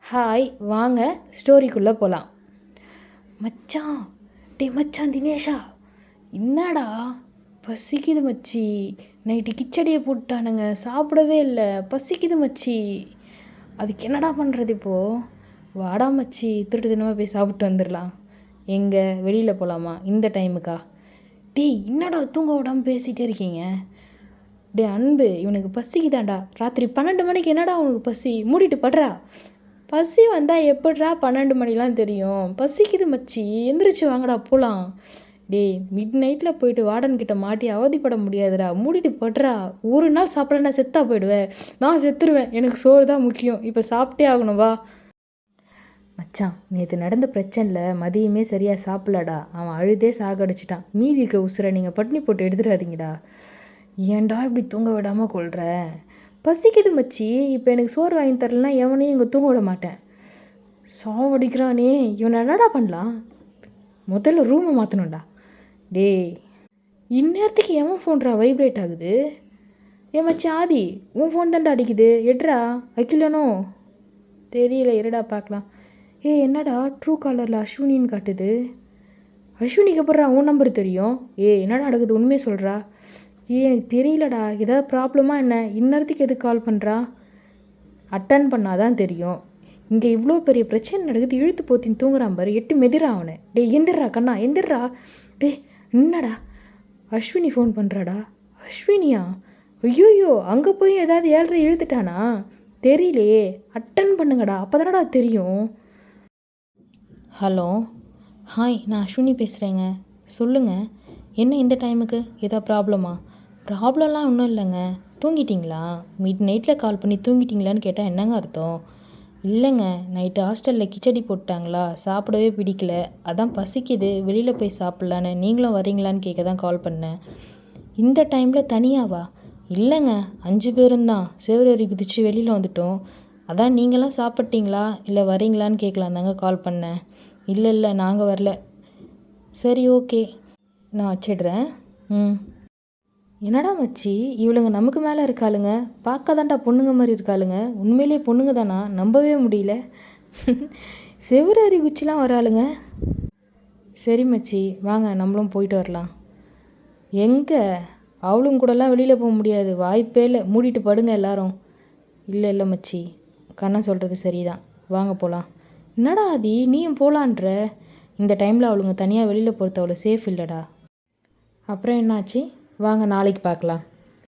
Hi, வாங்க ஸ்டோரிக்குள்ளே போகலாம். மச்சான், மச்சான் தினேஷா, என்னடா பசிக்குது மச்சி. நைட்டு கிச்சடியை போட்டானுங்க, சாப்பிடவே இல்லை. பசிக்குது மச்சி. அதுக்கு என்னடா பண்ணுறது இப்போது? வாடா மச்சி, திருட்டு தினமாக போய் சாப்பிட்டு வந்துடலாம். எங்கே வெளியில் போகலாமா இந்த டைமுக்கா? என்னடா தூங்க விடாமல் பேசிகிட்டே இருக்கீங்க? அன்பு, இவனுக்கு பசிக்குதாண்டா. ராத்திரி 12 மணிக்கு என்னடா உனக்கு பசி? மூடிட்டு படுறா. பசி வந்தால் எப்படிரா 12 மணிலாம் தெரியும்? பசிக்குது மச்சி, எந்திரிச்சு வாங்கடா போகலாம். மிட் நைட்டில் போயிட்டு வார்டன்கிட்ட மாட்டி அவதிப்பட முடியாதுடா. மூடிட்டு படுறா. ஒரு நாள் சாப்பிடலன்னா செத்தா போயிடுவேன். நான் செத்துருவேன். எனக்கு சோறு தான் முக்கியம். இப்போ சாப்பிட்டே ஆகணும், வா. மச்சான், நேற்று நடந்த பிரச்சனையில் மதியமே சரியாக சாப்பிடலடா. அவன் அழுதே சாகடிச்சிட்டான். மீதி இருக்க உசுரை நீங்கள் பட்னி போட்டு எடுத்துடாதீங்கடா. ஏன்டா இப்படி தூங்க விடாமல் கொள்கிற? பசிக்குது மச்சி. இப்போ எனக்கு சோறு வாங்கி தரலன்னா எவனையும் இங்கே தூங்க விட மாட்டேன். சாவடிக்கிறானே, இவனை என்னடா பண்ணலாம்? முதல்ல ரூமை மாற்றணும்டா. இந்நேரத்துக்கு எவன் ஃபோன்ரா வைப்ரேட் ஆகுது? மச்சி ஆதி, உன் ஃபோன் தான்டா அடிக்குது. எட்ரா வைக்கலனோ தெரியல, இருடா பார்க்கலாம். என்னடா ட்ரூ காலரில் அஸ்வினின்னு காட்டுது. அஸ்வினிக்கு அப்புறம் உன் நம்பர் தெரியும்? என்னடா நடக்குது, உண்மையை சொல்கிறா? எனக்கு தெரியலடா. ஏதாவது ப்ராப்ளமா என்ன? இந்நேரத்துக்கு எதுக்கு கால் பண்ணுறா? அட்டன் பண்ணாதான் தெரியும். இங்கே இவ்வளோ பெரிய பிரச்சனை நடக்குது. இழுத்து போத்தின்னு தூங்குறான் பாரு. எட்டு மெதிரா அவனை. எந்திரா கண்ணா, எந்திரா. என்னடா அஸ்வினி ஃபோன் பண்ணுறாடா? அஸ்வினியா? ஐயோயோ, அங்கே போய் ஏதாவது 7:30 இழுத்துட்டானா? தெரியலையே. அட்டன் பண்ணுங்கடா, அப்போ தானடா தெரியும். ஹலோ, ஹாய், நான் அஸ்வினி பேசுகிறேங்க. சொல்லுங்கள், என்ன இந்த டைமுக்கு? ஏதாவது ப்ராப்ளமா? ப்ராப்ளம்லாம் ஒன்றும் இல்லைங்க. தூங்கிட்டிங்களா? மிட் நைட்டில் கால் பண்ணி தூங்கிட்டிங்களான்னு கேட்டால் என்னங்க அர்த்தம்? இல்லைங்க, நைட்டு ஹாஸ்டலில் கிச்சடி போட்டாங்களா, சாப்பிடவே பிடிக்கல. அதான் பசிக்குது, வெளியில் போய் சாப்பிட்லான்னு. நீங்களும் வரீங்களான்னு கேட்க தான் கால் பண்ணேன். இந்த டைமில் தனியாவா? இல்லைங்க, 5 பேரும் தான். செவரேறி குதிச்சு வெளியில் வந்துட்டோம். அதான் நீங்களாம் சாப்பிட்டீங்களா இல்லை வரீங்களான்னு கேட்கலாம் தாங்க கால் பண்ணேன். இல்லை, நாங்கள் வரல. சரி, ஓகே, நான் வச்சிடுறேன். என்னடா மச்சி, இவளுங்க நமக்கு மேலே இருக்காளுங்க. பார்க்க தான்டா பொண்ணுங்க மாதிரி இருக்காளுங்க. உண்மையிலே பொண்ணுங்க தானா? நம்பவே முடியல. செவரேறி குச்சிலாம் வராளுங்க. சரி மச்சி, வாங்க நம்மளும் போயிட்டு வரலாம். எங்கே? அவளுங்க கூடலாம் வெளியில் போக முடியாது, வாய்ப்பே இல்லை. மூடிட்டு படுங்க எல்லாரும். இல்லை மச்சி, கண்ணா சொல்கிறது சரிதான். வாங்க போகலாம். என்னடா ஆதி, நீயும் போகலான்ற? இந்த டைமில் அவளுங்க தனியாக வெளியில் போகிறது அவ்வளோ சேஃப் இல்லைடா. அப்புறம் என்னாச்சு? வாங்க நாளைக்கு பார்க்கலாம்.